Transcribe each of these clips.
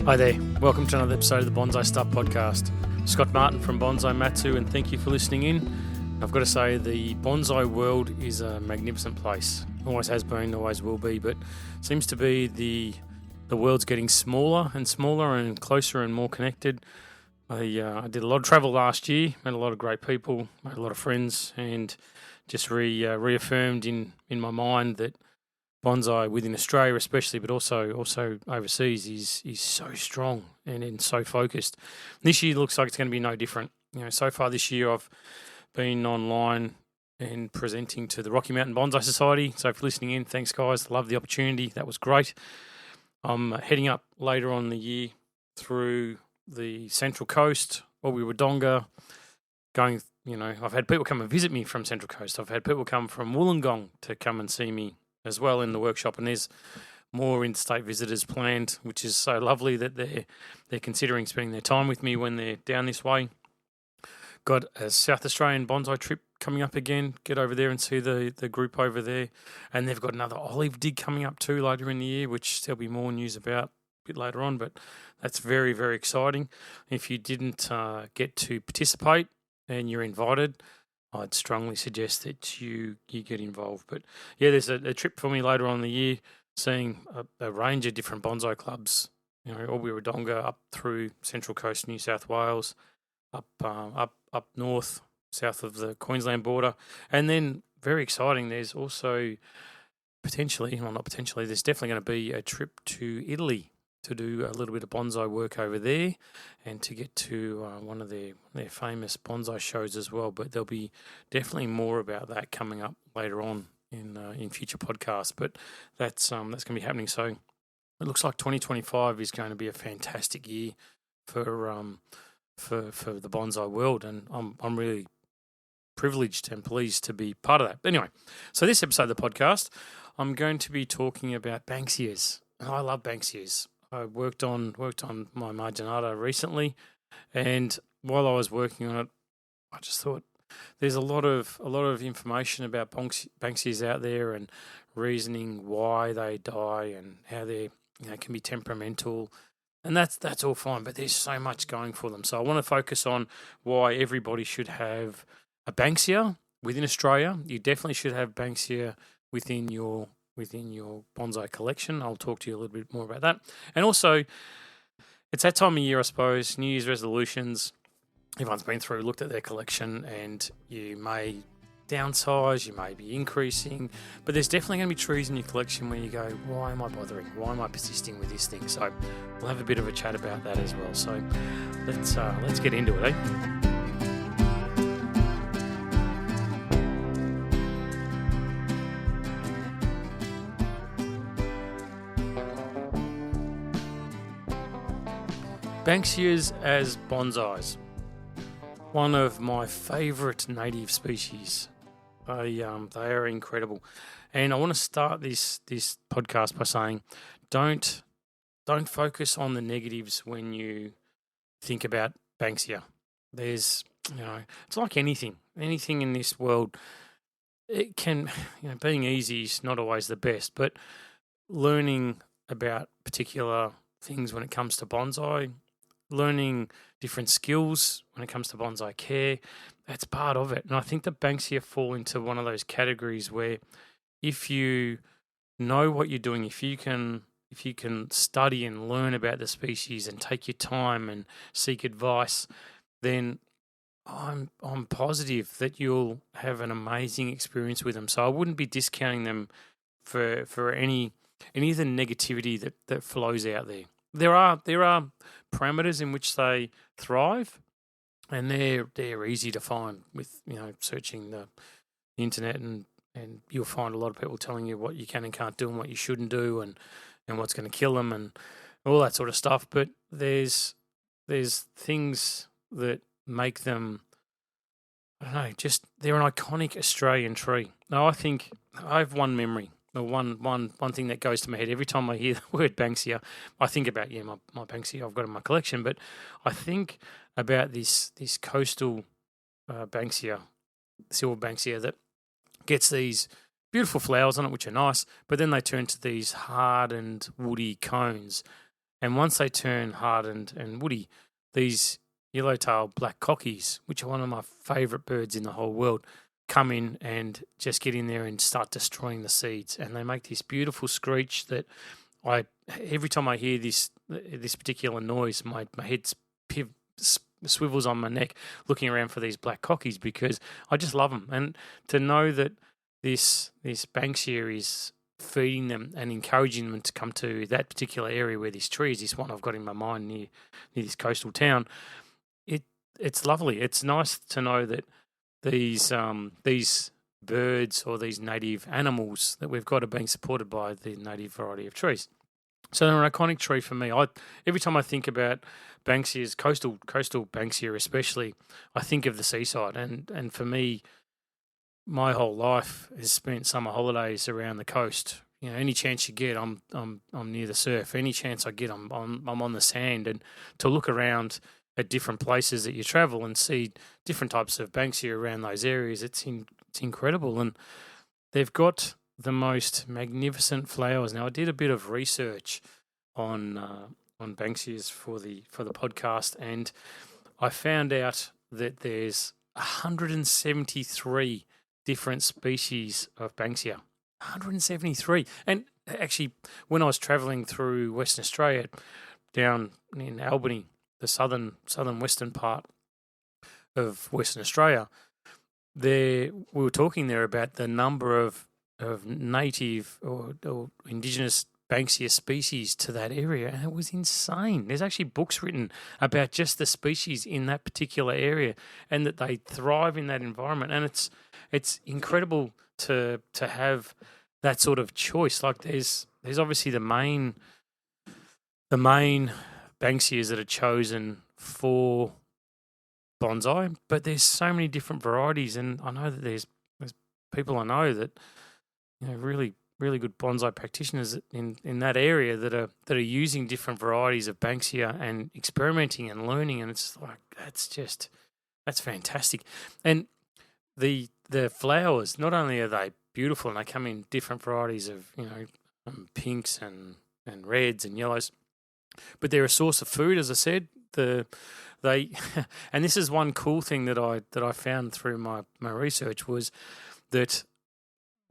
Hi there, welcome to another episode of the Bonsai Stuff podcast. Scott Martin from Bonsai Matsu, and thank you for listening in. I've got to say, the bonsai world is a magnificent place. Always has been, always will be, but seems to be the world's getting smaller and smaller and closer and more connected. I did a lot of travel last year, met a lot of great people, made a lot of friends, and just reaffirmed in my mind that bonsai within Australia especially, but also overseas is so strong and so focused. This year looks like it's going to be no different. So far this year I've been online and presenting to the Rocky Mountain Bonsai Society. So for listening in, thanks guys. Love the opportunity. That was great. I'm heading up later on in the year through the Central Coast, Wodonga, going, I've had people come and visit me from Central Coast. I've had people come from Wollongong to come and see me as well in the workshop, and there's more interstate visitors planned, which is so lovely that they're considering spending their time with me when they're down this way. Got a South Australian bonsai trip coming up again. Get over there and see the group over there, and they've got another olive dig coming up too later in the year, which there'll be more news about a bit later on, but that's very, very exciting. If you didn't get to participate and you're invited, I'd strongly suggest that you get involved. But yeah, there's a trip for me later on in the year, seeing a range of different bonsai clubs, Wodonga up through Central Coast, New South Wales, up north, south of the Queensland border. And then very exciting, there's also there's definitely going to be a trip to Italy to do a little bit of bonsai work over there and to get to one of their famous bonsai shows as well. But there'll be definitely more about that coming up later on in future podcasts. But that's going to be happening. So it looks like 2025 is going to be a fantastic year for the bonsai world, and I'm really privileged and pleased to be part of that. Anyway, so this episode of the podcast, I'm going to be talking about Banksias. I love Banksias. I worked on my marginata recently, and while I was working on it, I just thought there's a lot of information about Banksias out there and reasoning why they die and how they can be temperamental, and that's all fine. But there's so much going for them, so I want to focus on why everybody should have a Banksia within Australia. You definitely should have Banksia within your bonsai collection. I'll talk to you a little bit more about that. And also, it's that time of year, I suppose, New Year's resolutions. Everyone's been through, looked at their collection, and you may downsize, you may be increasing, but there's definitely going to be trees in your collection where you go, why am I bothering? Why am I persisting with this thing? So we'll have a bit of a chat about that as well. So let's get into it, eh? Banksias as bonsais, one of my favourite native species. They are incredible, and I want to start this podcast by saying, don't focus on the negatives when you think about Banksia. There's it's like anything in this world. It can being easy is not always the best, but learning about particular things when it comes to bonsai, learning different skills when it comes to bonsai care, that's part of it. And I think the Banksia fall into one of those categories where if you know what you're doing, if you can study and learn about the species and take your time and seek advice, then I'm positive that you'll have an amazing experience with them. So I wouldn't be discounting them for any of the negativity that flows out there. There are parameters in which they thrive, and they're easy to find with searching the internet, and you'll find a lot of people telling you what you can and can't do and what you shouldn't do and what's going to kill them and all that sort of stuff. But there's things that make them, I don't know, just they're an iconic Australian tree. Now I think I have one memory. One thing that goes to my head every time I hear the word Banksia, I think about my Banksia I've got in my collection, but I think about this coastal Banksia, silver Banksia, that gets these beautiful flowers on it, which are nice, but then they turn to these hardened woody cones And once they turn hardened and woody, these yellow-tailed black cockies, which are one of my favourite birds in the whole world, come in and just get in there and start destroying the seeds. And they make this beautiful screech that every time I hear this particular noise, my head swivels on my neck, looking around for these black cockies, because I just love them. And to know that this Banksia is feeding them and encouraging them to come to that particular area where this tree is, this one I've got in my mind near this coastal town, it's lovely. It's nice to know that these birds or these native animals that we've got are being supported by the native variety of trees. So they're an iconic tree for me. Every time I think about Banksias, coastal Banksia especially, I think of the seaside. And for me, my whole life has spent summer holidays around the coast. You know, any chance you get, I'm near the surf. Any chance I get, I'm on the sand. And to look around at different places that you travel and see different types of Banksia around those areas, it's incredible. And they've got the most magnificent flowers. Now, I did a bit of research on Banksias for the podcast, and I found out that there's 173 different species of Banksia. 173. And actually, when I was travelling through Western Australia, down in Albany, the southern western part of Western Australia, we were talking there about the number of native or indigenous Banksia species to that area, and it was insane. There's actually books written about just the species in that particular area and that they thrive in that environment, and it's incredible to have that sort of choice. Like there's obviously the main Banksias that are chosen for bonsai, but there's so many different varieties, and I know that there's people I know that, you know, really good bonsai practitioners in that area that are using different varieties of Banksia and experimenting and learning, and it's like that's fantastic. And the flowers, not only are they beautiful and they come in different varieties of, you know, pinks and reds and yellows, but they're a source of food, as I said. And this is one cool thing that I found through my research, was that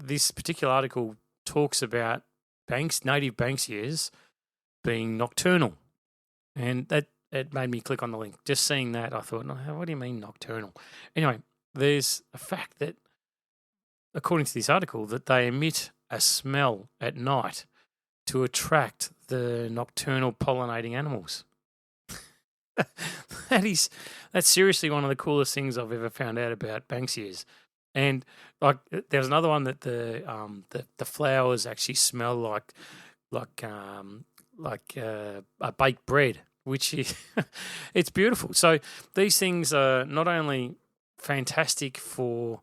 this particular article talks about native Banksias being nocturnal, and it made me click on the link. Just seeing that, I thought, no, what do you mean nocturnal? Anyway, there's a fact that, according to this article, that they emit a smell at night to attract the nocturnal pollinating animals. That's seriously one of the coolest things I've ever found out about Banksias. And like, there's another one that the flowers actually smell like a baked bread, which is it's beautiful. So these things are not only fantastic for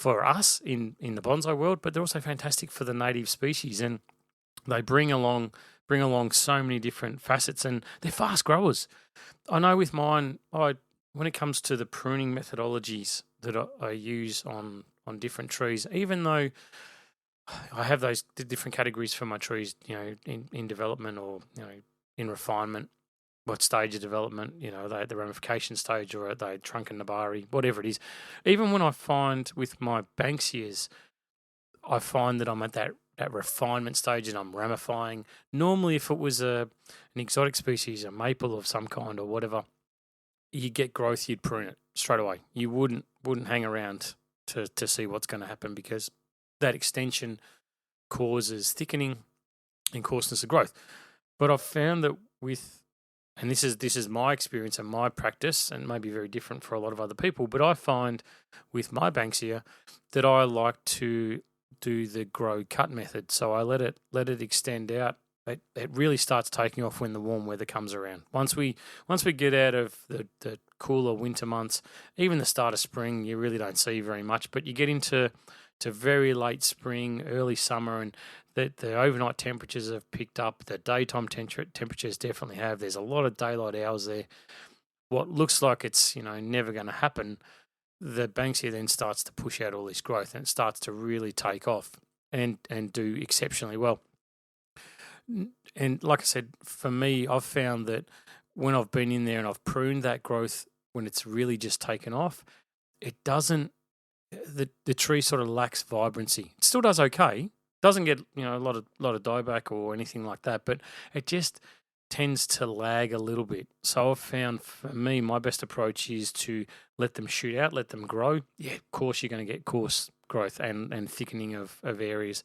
us in the bonsai world, but they're also fantastic for the native species, and they bring along so many different facets, and they're fast growers. I know with mine, when it comes to the pruning methodologies that I use on different trees, even though I have those different categories for my trees, you know, in development, or, you know, in refinement, what stage of development, you know, the ramification stage, or the trunk and nabari, whatever it is. Even when I find with my Banksias, I find that I'm at that refinement stage and I'm ramifying. Normally, if it was an exotic species, a maple of some kind or whatever, you get growth, you'd prune it straight away. You wouldn't hang around to see what's going to happen, because that extension causes thickening and coarseness of growth. But I've found that and this is my experience and my practice, and maybe very different for a lot of other people, but I find with my Banksia that I like to do the grow cut method. So I let it extend out. It really starts taking off when the warm weather comes around. Once we get out of the cooler winter months, even the start of spring, you really don't see very much. But you get into very late spring, early summer, and the overnight temperatures have picked up. The daytime temperatures definitely have. There's a lot of daylight hours there. What looks like it's, you know, never going to happen, the Banksia then starts to push out all this growth, and it starts to really take off and do exceptionally well. And like I said, for me, I've found that when I've been in there and I've pruned that growth, when it's really just taken off, it doesn't, the tree sort of lacks vibrancy. It still does okay. Doesn't get, a lot of dieback or anything like that, but it just tends to lag a little bit. So I've found, for me, my best approach is to let them shoot out, let them grow. Yeah, of course you're going to get coarse growth and thickening of areas.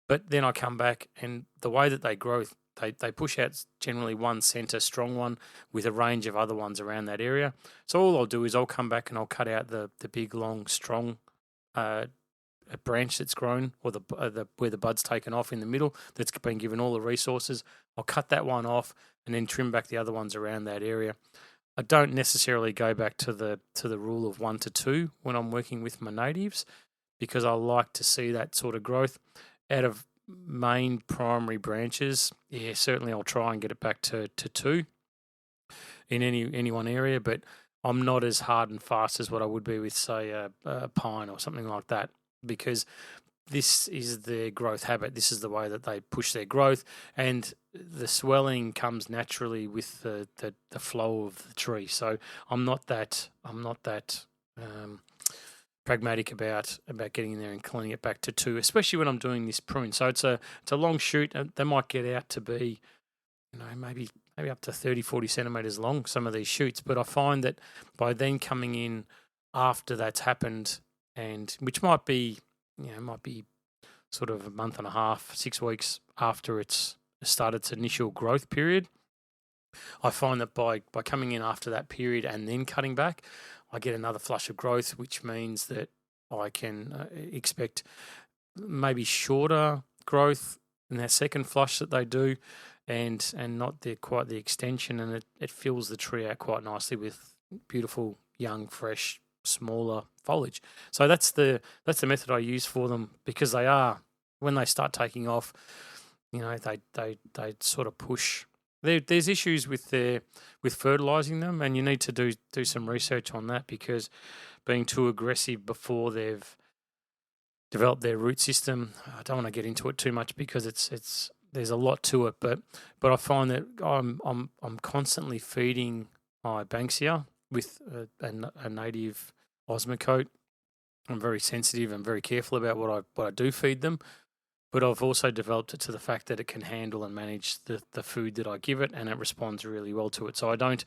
But then I come back, and the way that they grow, they push out generally one centre strong one with a range of other ones around that area. So all I'll do is I'll come back and I'll cut out the big, long, strong a branch that's grown, or the where the bud's taken off in the middle, that's been given all the resources. I'll cut that one off and then trim back the other ones around that area. I don't necessarily go back to the rule of 1 to 2 when I'm working with my natives, because I like to see that sort of growth out of main primary branches. Yeah, certainly I'll try and get it back to 2 in any one area, but I'm not as hard and fast as what I would be with, say, a pine or something like that, because this is their growth habit. This is the way that they push their growth, and the swelling comes naturally with the flow of the tree. So I'm not that pragmatic about getting in there and cleaning it back to 2, especially when I'm doing this prune. So it's a long shoot, and they might get out to be, maybe up to 30, 40 centimeters long, some of these shoots. But I find that by then coming in after that's happened, and which might be sort of a month and a half, 6 weeks after it's started its initial growth period, I find that by coming in after that period and then cutting back, I get another flush of growth, which means that I can expect maybe shorter growth in that second flush that they do, and not quite the extension, and it fills the tree out quite nicely with beautiful, young, fresh, smaller foliage. So that's the method I use for them, because they are, when they start taking off, they sort of push. There's issues with fertilizing them, and you need to do some research on that, because being too aggressive before they've developed their root system, I don't want to get into it too much, because there's a lot to it. But I find that I'm constantly feeding my Banksia with a native Osmocote. I'm very sensitive and very careful about what I do feed them. But I've also developed it to the fact that it can handle and manage the food that I give it, and it responds really well to it. So I don't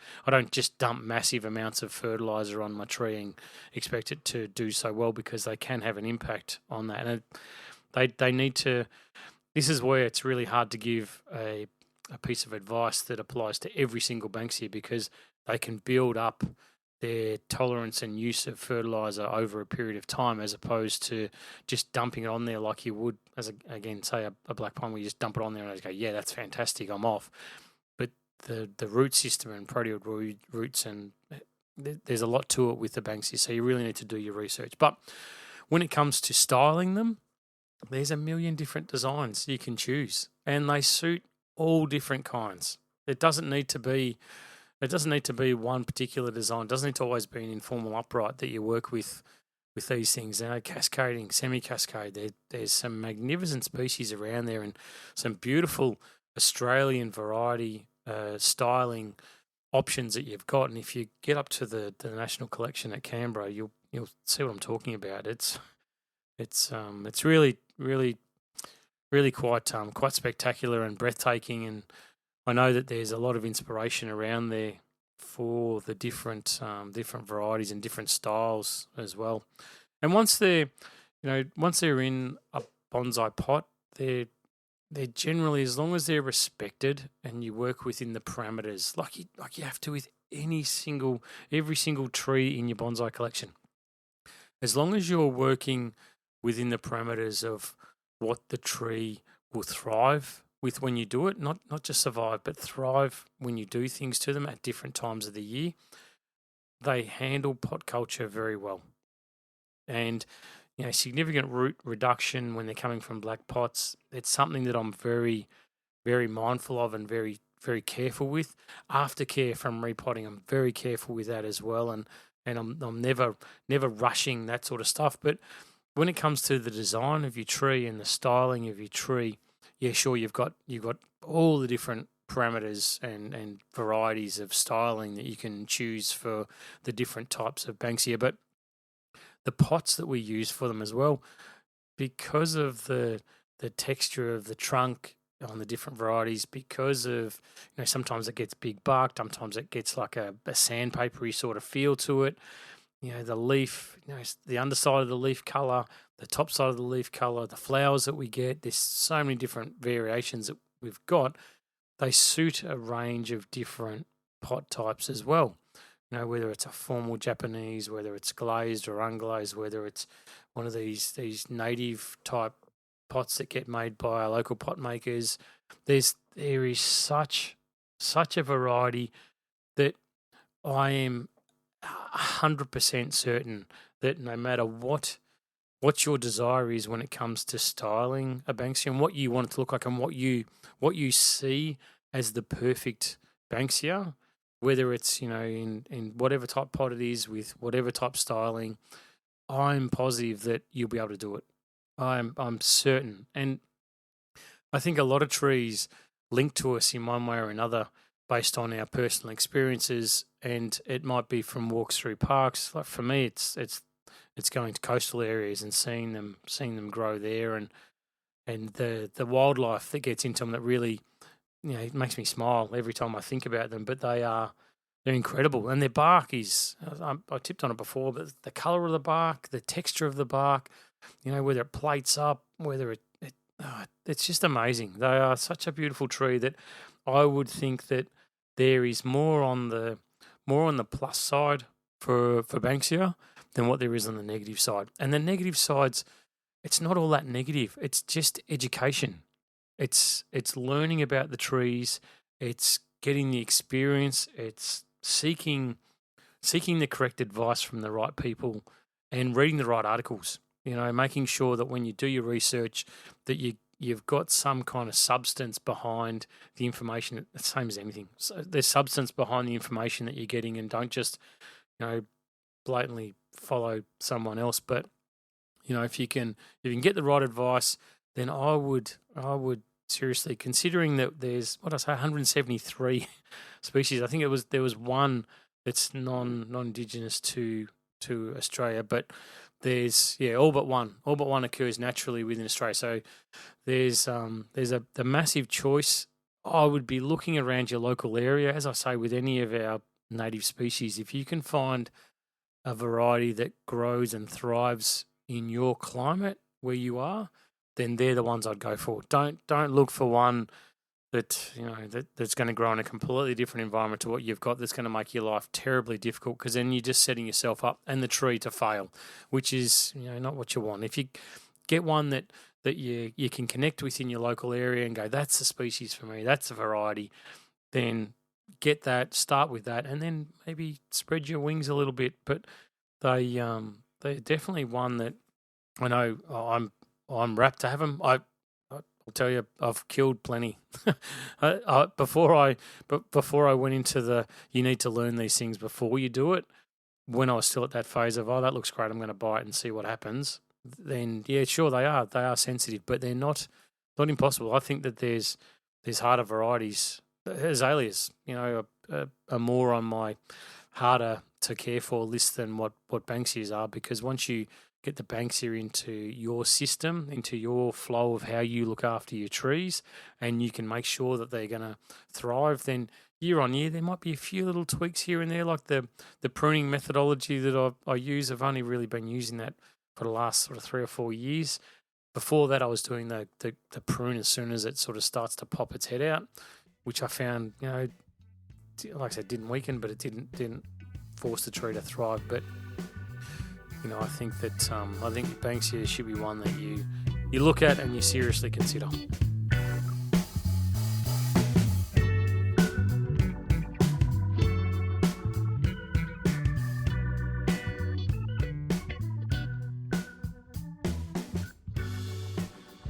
just dump massive amounts of fertilizer on my tree and expect it to do so well, because they can have an impact on that. And they need to. This is where it's really hard to give a piece of advice that applies to every single Banksia, because they can build up their tolerance and use of fertilizer over a period of time, as opposed to just dumping it on there like you would, as again, say a black pine, where you just dump it on there and I go, yeah, that's fantastic, I'm off. But the root system and proteoid roots, and there's a lot to it with the Banksia, so you really need to do your research. But when it comes to styling them, there's a million different designs you can choose, and they suit all different kinds. It doesn't need to be one particular design. It doesn't need to always be an informal upright that you work with these things. Cascading, semi-cascade. There's some magnificent species around there, and some beautiful Australian variety styling options that you've got. And if you get up to the National Collection at Canberra, you'll see what I'm talking about. It's really, really, really quite spectacular and breathtaking. And I know that there's a lot of inspiration around there for the different varieties and different styles as well. And once they're in a bonsai pot, they're generally, as long as they're respected and you work within the parameters, like you have to with every single tree in your bonsai collection. As long as you're working within the parameters of what the tree will thrive with when you do it, not just survive, but thrive when you do things to them at different times of the year, they handle pot culture very well. And significant root reduction when they're coming from black pots, it's something that I'm very, very mindful of and very, very careful with. Aftercare from repotting, I'm very careful with that as well, and I'm never rushing that sort of stuff. But when it comes to the design of your tree and the styling of your tree, yeah, sure, you've got all the different parameters and varieties of styling that you can choose for the different types of Banksia, but the pots that we use for them as well, because of the texture of the trunk on the different varieties, because of, sometimes it gets big barked, sometimes it gets like a sandpapery sort of feel to it. The leaf, the underside of the leaf color, the top side of the leaf color, the flowers that we get. There's so many different variations that we've got. They suit a range of different pot types as well. Whether it's a formal Japanese, whether it's glazed or unglazed, whether it's one of these native type pots that get made by our local pot makers. There is such a variety that I am 100% certain that no matter what your desire is when it comes to styling a Banksia and what you want it to look like and what you see as the perfect Banksia, whether it's in whatever type pot it is with whatever type styling, I'm positive that you'll be able to do it. I'm certain, and I think a lot of trees link to us in one way or another based on our personal experiences, and it might be from walks through parks. Like for me, it's going to coastal areas and seeing them grow there, and the wildlife that gets into them that really, it makes me smile every time I think about them. But they're incredible, and their bark is. I tipped on it before, but the color of the bark, the texture of the bark, whether it plates up, whether it's just amazing. They are such a beautiful tree that I would think that there is more on the plus side for Banksia than what there is on the negative side. And the negative sides, it's not all that negative. It's just education. It's learning about the trees. It's getting the experience. It's seeking the correct advice from the right people and reading the right articles. Making sure that when you do your research that you've got some kind of substance behind the information. The same as anything. So there's substance behind the information that you're getting, and don't just, blatantly follow someone else. But if you can get the right advice, then I would seriously, considering that there's 173 species. I think there was one that's non-indigenous to Australia, but there's all but one occurs naturally within Australia. So there's a massive choice. I would be looking around your local area, as I say with any of our native species. If you can find a variety that grows and thrives in your climate where you are, then they're the ones I'd go for. Don't look for one that that's going to grow in a completely different environment to what you've got. That's going to make your life terribly difficult, because then you're just setting yourself up and the tree to fail, which is not what you want. If you get one that you can connect with in your local area and go, that's the species for me, that's the variety, then get that, start with that, and then maybe spread your wings a little bit. But they're definitely one that I know I'm rapt to have them. I'll tell you, I've killed plenty. Before I went into you need to learn these things before you do it. When I was still at that phase of, that looks great, I'm going to buy it and see what happens. Then yeah, sure they are sensitive, but they're not impossible. I think that there's harder varieties. Azaleas, are more on my harder to care for list than what Banksias are, because once you get the Banksia into your system, into your flow of how you look after your trees, and you can make sure that they're going to thrive, then year on year there might be a few little tweaks here and there, like the pruning methodology that I use. I've only really been using that for the last sort of 3 or 4 years. Before that, I was doing the prune as soon as it sort of starts to pop its head out, which I found, like I said, didn't weaken, but it didn't force the tree to thrive. But I think that Banksia should be one that you look at and you seriously consider.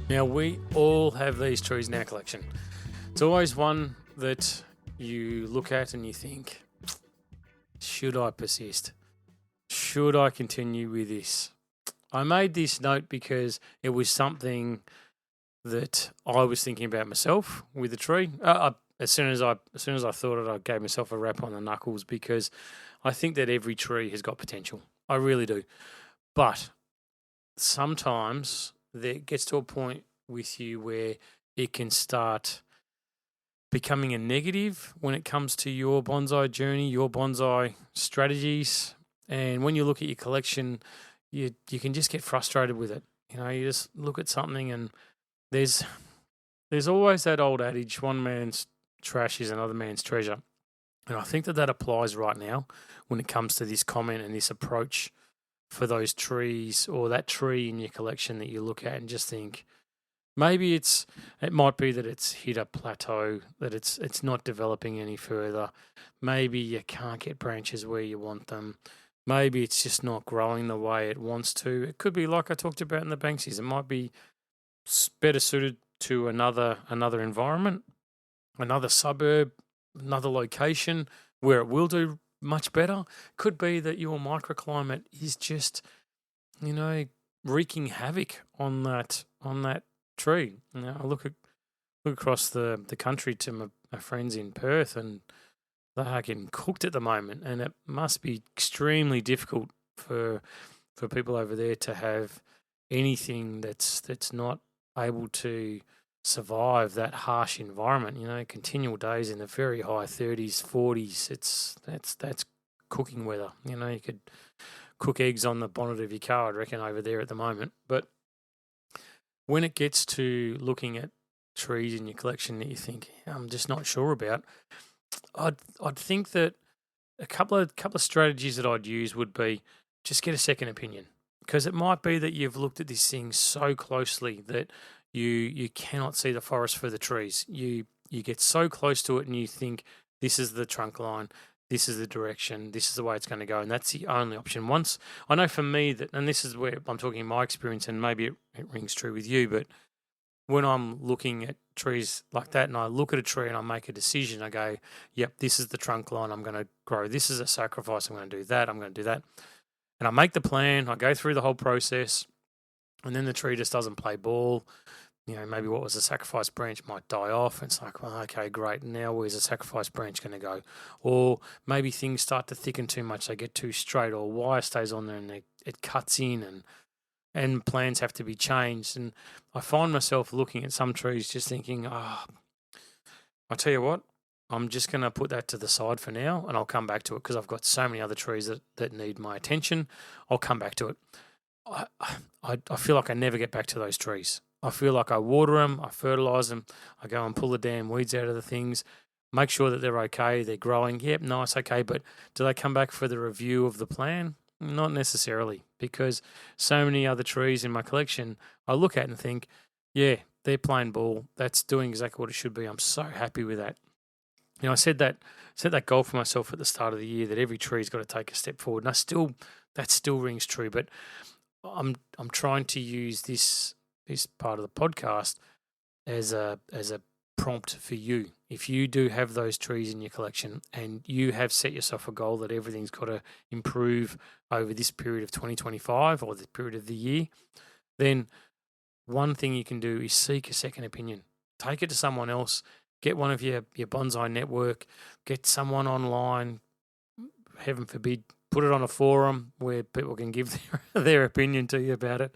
Now, we all have these trees in our collection. It's always one that you look at and you think, should I persist? Should I continue with this? I made this note because it was something that I was thinking about myself with the tree. As soon as I thought it, I gave myself a rap on the knuckles, because I think that every tree has got potential. I really do. But sometimes there gets to a point with you where it can start becoming a negative when it comes to your bonsai journey, your bonsai strategies. And when you look at your collection, you can just get frustrated with it. You just look at something, and there's always that old adage, one man's trash is another man's treasure. And I think that applies right now when it comes to this comment and this approach for those trees, or that tree in your collection that you look at and just think, maybe it might be that it's hit a plateau, that it's not developing any further. Maybe you can't get branches where you want them. Maybe it's just not growing the way it wants to. It could be like I talked about in the Banksias. It might be better suited to another environment, another suburb, another location where it will do much better. Could be that your microclimate is just, wreaking havoc on that tree. I look across the country to my friends in Perth, and they are getting cooked at the moment, and it must be extremely difficult for people over there to have anything that's not able to survive that harsh environment. Continual days in the very high 30s, 40s. That's cooking weather. You could cook eggs on the bonnet of your car, I'd reckon, over there at the moment. But when it gets to looking at trees in your collection that you think, I'm just not sure about, I'd think that a couple of strategies that I'd use would be just get a second opinion, because it might be that you've looked at this thing so closely that you cannot see the forest for the trees. You get so close to it and you think, this is the trunk line, this is the direction, this is the way it's going to go, and that's the only option. Once I know for me that, and this is where I'm talking my experience, and maybe it rings true with you, but when I'm looking at trees like that and I look at a tree and I make a decision, I go, yep, this is the trunk line I'm going to grow. This is a sacrifice. I'm going to do that. I'm going to do that. And I make the plan. I go through the whole process, and then the tree just doesn't play ball. Maybe what was a sacrifice branch might die off. It's like, well, okay, great. Now where's a sacrifice branch going to go? Or maybe things start to thicken too much. They get too straight, or wire stays on there and it cuts in, and plans have to be changed. And I find myself looking at some trees just thinking, I tell you what, I'm just going to put that to the side for now, and I'll come back to it, because I've got so many other trees that need my attention. I'll come back to it. I feel like I never get back to those trees. I feel like I water them, I fertilise them, I go and pull the damn weeds out of the things, make sure that they're okay, they're growing. Yep, nice, okay, but do they come back for the review of the plan? Not necessarily, because so many other trees in my collection, I look at and think, yeah, they're playing ball. That's doing exactly what it should be. I'm so happy with that. I set that goal for myself at the start of the year, that every tree's got to take a step forward, and that still rings true. But I'm trying to use this part of the podcast as a prompt for you. If you do have those trees in your collection and you have set yourself a goal that everything's got to improve over this period of 2025 or the period of the year, then one thing you can do is seek a second opinion. Take it to someone else. Get one of your bonsai network. Get someone online. Heaven forbid, put it on a forum where people can give their opinion to you about it.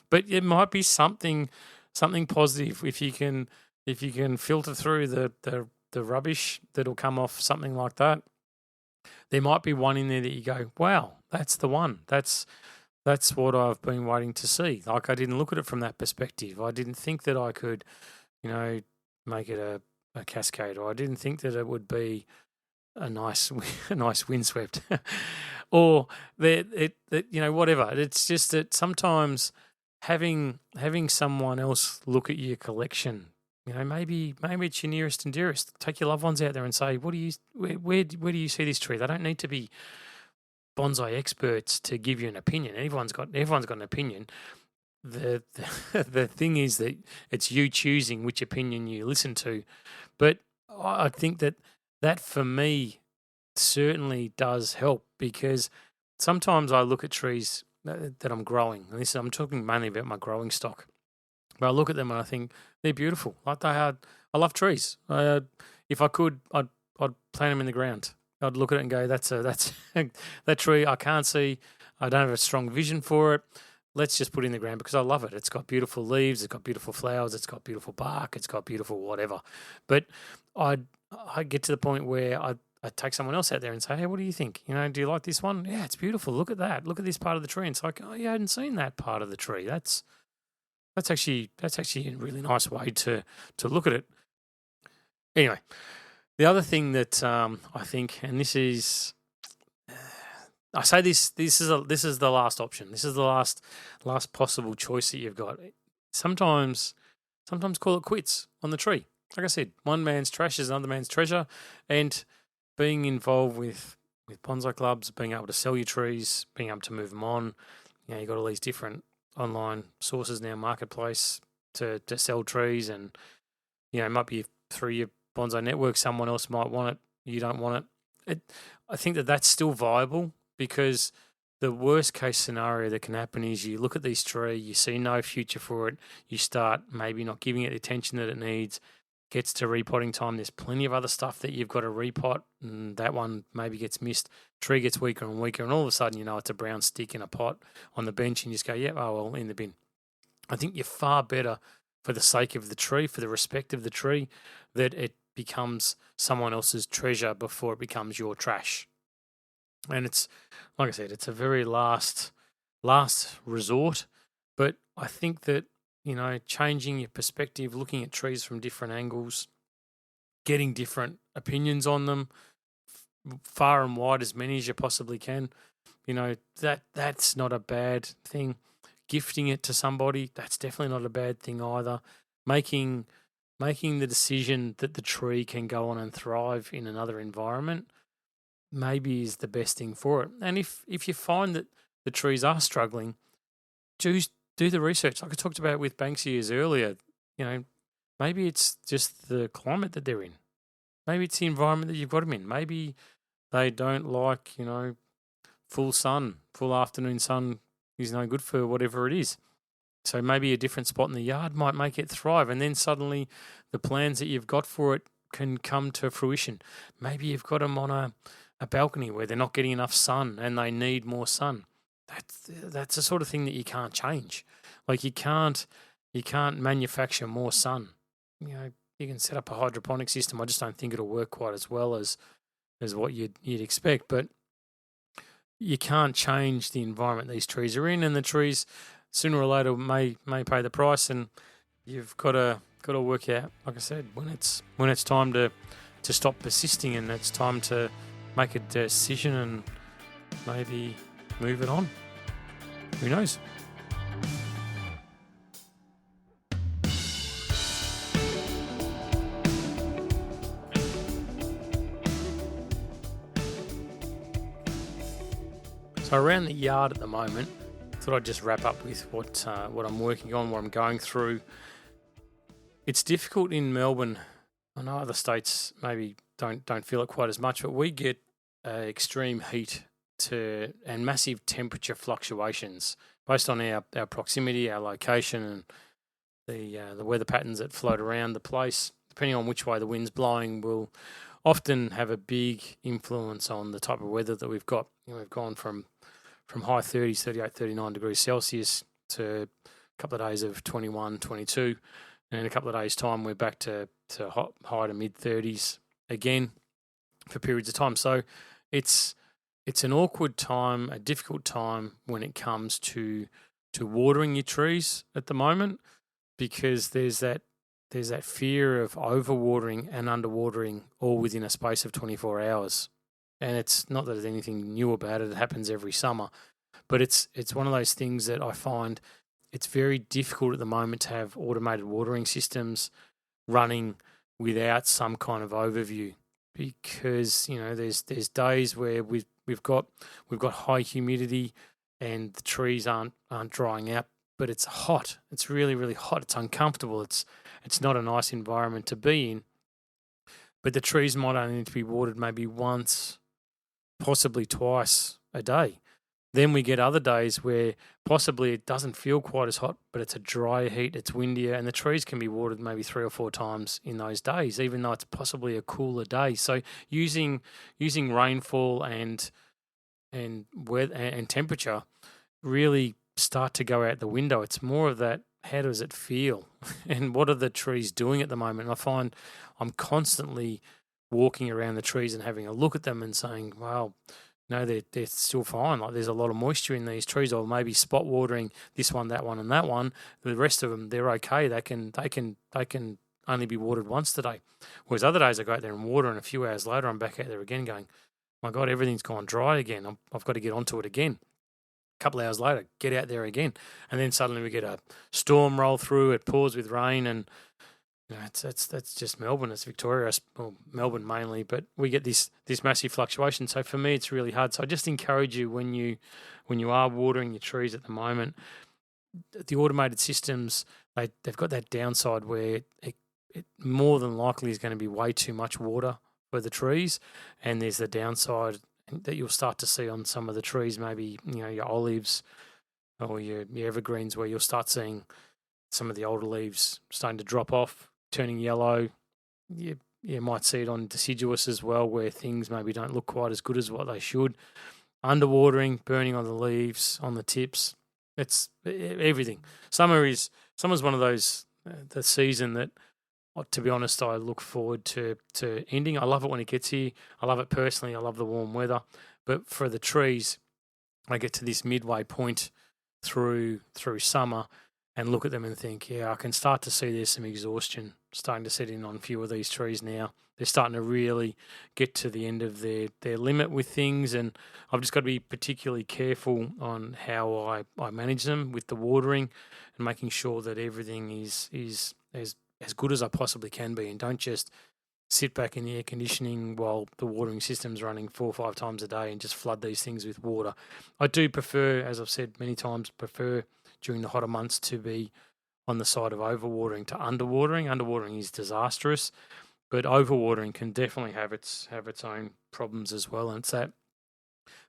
But it might be something positive if you can filter through the rubbish that'll come off something like that. There might be one in there that you go, wow, that's the one. That's what I've been waiting to see. Like, I didn't look at it from that perspective. I didn't think that I could, make it a cascade, or I didn't think that it would be a nice windswept, or whatever. It's just that sometimes having someone else look at your collection, maybe it's your nearest and dearest. Take your loved ones out there and say, where do you see this tree? They don't need to be bonsai experts to give you an opinion. Everyone's got an opinion. The thing is that it's you choosing which opinion you listen to. But I think that for me certainly does help, because sometimes I look at trees that I'm growing, and I'm talking mainly about my growing stock, But I look at them and I think they're beautiful. Like they are. I love trees. If I could, I'd plant them in the ground. I'd look at it and go, that's that tree. I can't see. I don't have a strong vision for it. Let's just put it in the ground because I love it. It's got beautiful leaves. It's got beautiful flowers. It's got beautiful bark. It's got beautiful whatever. But I get to the point where I take someone else out there and say, hey, what do you think? Do you like this one? Yeah, it's beautiful. Look at that. Look at this part of the tree. And it's like, oh, yeah, I hadn't seen that part of the tree. That's actually a really nice way to look at it. Anyway, the other thing that I think, and this is, I say this is the last option. This is the last possible choice that you've got. Sometimes call it quits on the tree. Like I said, one man's trash is another man's treasure, and being involved with bonsai clubs, being able to sell your trees, being able to move them on. You've got all these different online sources now, marketplace to sell trees, and it might be through your bonsai network. Someone else might want it, you don't want it. I think that's still viable, because the worst case scenario that can happen is you look at this tree, you see no future for it, you start maybe not giving it the attention that it needs. Gets to repotting time, there's plenty of other stuff that you've got to repot, and that one maybe gets missed. Tree gets weaker and weaker, and all of a sudden, it's a brown stick in a pot on the bench, and you just go, yeah, oh, well, in the bin. I think you're far better, for the sake of the tree, for the respect of the tree, that it becomes someone else's treasure before it becomes your trash. And it's, like I said, it's a very last resort, but I think that changing your perspective, looking at trees from different angles, getting different opinions on them, far and wide, as many as you possibly can. That's not a bad thing. Gifting it to somebody, that's definitely not a bad thing either. Making the decision that the tree can go on and thrive in another environment maybe is the best thing for it. And if you find that the trees are struggling, do the research. Like I talked about with Banksias earlier, maybe it's just the climate that they're in. Maybe it's the environment that you've got them in. Maybe they don't like, full afternoon sun is no good for whatever it is. So maybe a different spot in the yard might make it thrive, and then suddenly the plans that you've got for it can come to fruition. Maybe you've got them on a balcony where they're not getting enough sun and they need more sun. That's the sort of thing that you can't change. Like you can't manufacture more sun. You can set up a hydroponic system. I just don't think it'll work quite as well as what you'd expect. But you can't change the environment these trees are in, and the trees sooner or later may pay the price. And you've got to work out, like I said, when it's time to stop persisting, and it's time to make a decision and maybe move it on. Who knows? So around the yard at the moment, I thought I'd just wrap up with what I'm working on, what I'm going through. It's difficult in Melbourne. I know other states maybe don't feel it quite as much, but we get extreme heat and massive temperature fluctuations based on our proximity, our location, and the weather patterns that float around the place. Depending on which way the wind's blowing, will often have a big influence on the type of weather that we've got. We've gone from high 30s, 38, 39 degrees Celsius to a couple of days of 21, 22, and in a couple of days' time we're back to high to mid 30s again for periods of time. So it's an awkward time, a difficult time when it comes to watering your trees at the moment, because there's that fear of overwatering and underwatering all within a space of 24 hours. And it's not that there's anything new about it. It happens every summer. But it's one of those things that I find it's very difficult at the moment to have automated watering systems running without some kind of overview, because there's days where we've got high humidity and the trees aren't drying out, but it's hot. It's really, really hot. It's uncomfortable. It's not a nice environment to be in. But the trees might only need to be watered maybe once, possibly twice a day. Then we get other days where possibly it doesn't feel quite as hot, but it's a drier heat, it's windier, and the trees can be watered maybe 3 or 4 times in those days, even though it's possibly a cooler day. So using rainfall and weather and temperature really start to go out the window. It's more of that, how does it feel? And what are the trees doing at the moment? And I find I'm constantly walking around the trees and having a look at them and saying, well, no, they're still fine. Like, there's a lot of moisture in these trees, or maybe spot watering this one, that one, and that one. The rest of them, they're okay. They can only be watered once today. Whereas other days I go out there and water, and a few hours later I'm back out there again going, my God, everything's gone dry again. I've got to get onto it again. A couple of hours later, get out there again, and then suddenly we get a storm roll through. It pours with rain, and that's just Melbourne. It's Victoria, well, Melbourne mainly, but we get this massive fluctuation. So for me, it's really hard. So I just encourage you, when you are watering your trees at the moment, the automated systems, they've got that downside where it more than likely is going to be way too much water for the trees, and there's the downside that you'll start to see on some of the trees, maybe your olives or your evergreens, where you'll start seeing some of the older leaves starting to drop off, turning yellow. You might see it on deciduous as well, where things maybe don't look quite as good as what they should. Underwatering, burning on the leaves, on the tips. It's everything. Summer's one of those, the season that, to be honest, I look forward to ending. I love it when it gets here. I love it personally. I love the warm weather. But for the trees, I get to this midway point through summer and look at them and think, I can start to see there's some exhaustion starting to set in on a few of these trees now. They're starting to really get to the end of their limit with things, and I've just got to be particularly careful on how I manage them with the watering and making sure that everything is as good as I possibly can be, and don't just sit back in the air conditioning while the watering system's running 4 or 5 times a day and just flood these things with water. I do prefer, as I've said many times, during the hotter months to be on the side of overwatering to underwatering. Underwatering is disastrous, but overwatering can definitely have its own problems as well. And it's that,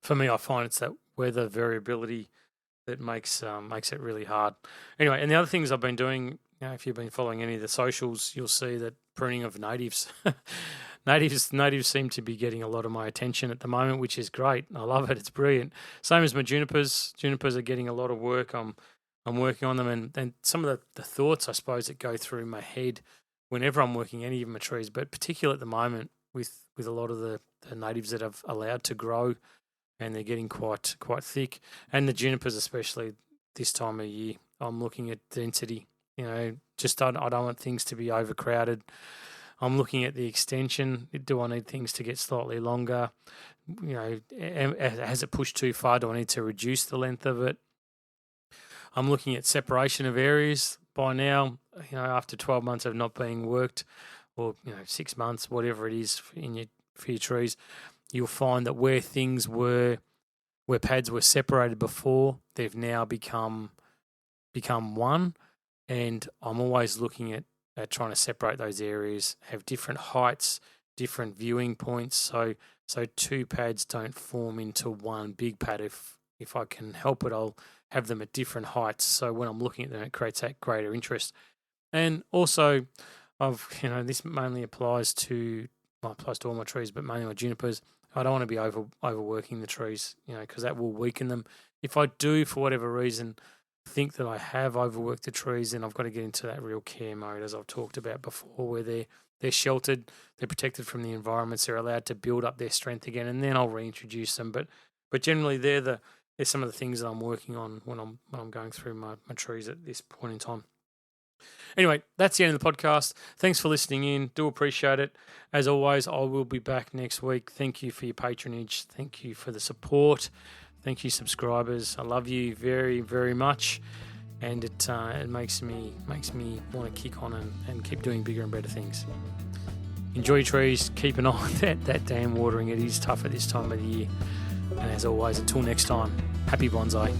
for me, I find it's that weather variability that makes it really hard. Anyway, and the other things I've been doing, if you've been following any of the socials, you'll see that pruning of natives. Natives seem to be getting a lot of my attention at the moment, which is great. I love it. It's brilliant. Same as my junipers. Junipers are getting a lot of work. I'm working on them, and some of the thoughts, I suppose, that go through my head whenever I'm working any of my trees, but particularly at the moment with a lot of the natives that I've allowed to grow, and they're getting quite thick, and the junipers especially this time of year. I'm looking at density. Just I don't want things to be overcrowded. I'm looking at the extension. Do I need things to get slightly longer? Has it pushed too far? Do I need to reduce the length of it? I'm looking at separation of areas by now. After 12 months of not being worked, or 6 months, whatever it is for your trees, you'll find that where pads were separated before, they've now become one. And I'm always looking at trying to separate those areas, have different heights, different viewing points, so 2 pads don't form into one big pad. If I can help it, I'll have them at different heights. So when I'm looking at them, it creates that greater interest. And also, this mainly applies to all my trees, but mainly my junipers. I don't want to be overworking the trees, because that will weaken them. If I do, for whatever reason, think that I have overworked the trees, then I've got to get into that real care mode, as I've talked about before, where they're sheltered, they're protected from the environments, they're allowed to build up their strength again, and then I'll reintroduce them. But generally, they're some of the things that I'm working on when I'm going through my trees at this point in time. Anyway, that's the end of the podcast. Thanks for listening in. Do appreciate it. As always, I will be back next week. Thank you for your patronage. Thank you for the support. Thank you, subscribers. I love you very, very much, and it makes me want to kick on and keep doing bigger and better things. Enjoy your trees. Keep an eye on that damn watering. It is tough at this time of the year. And as always, until next time, happy bonsai.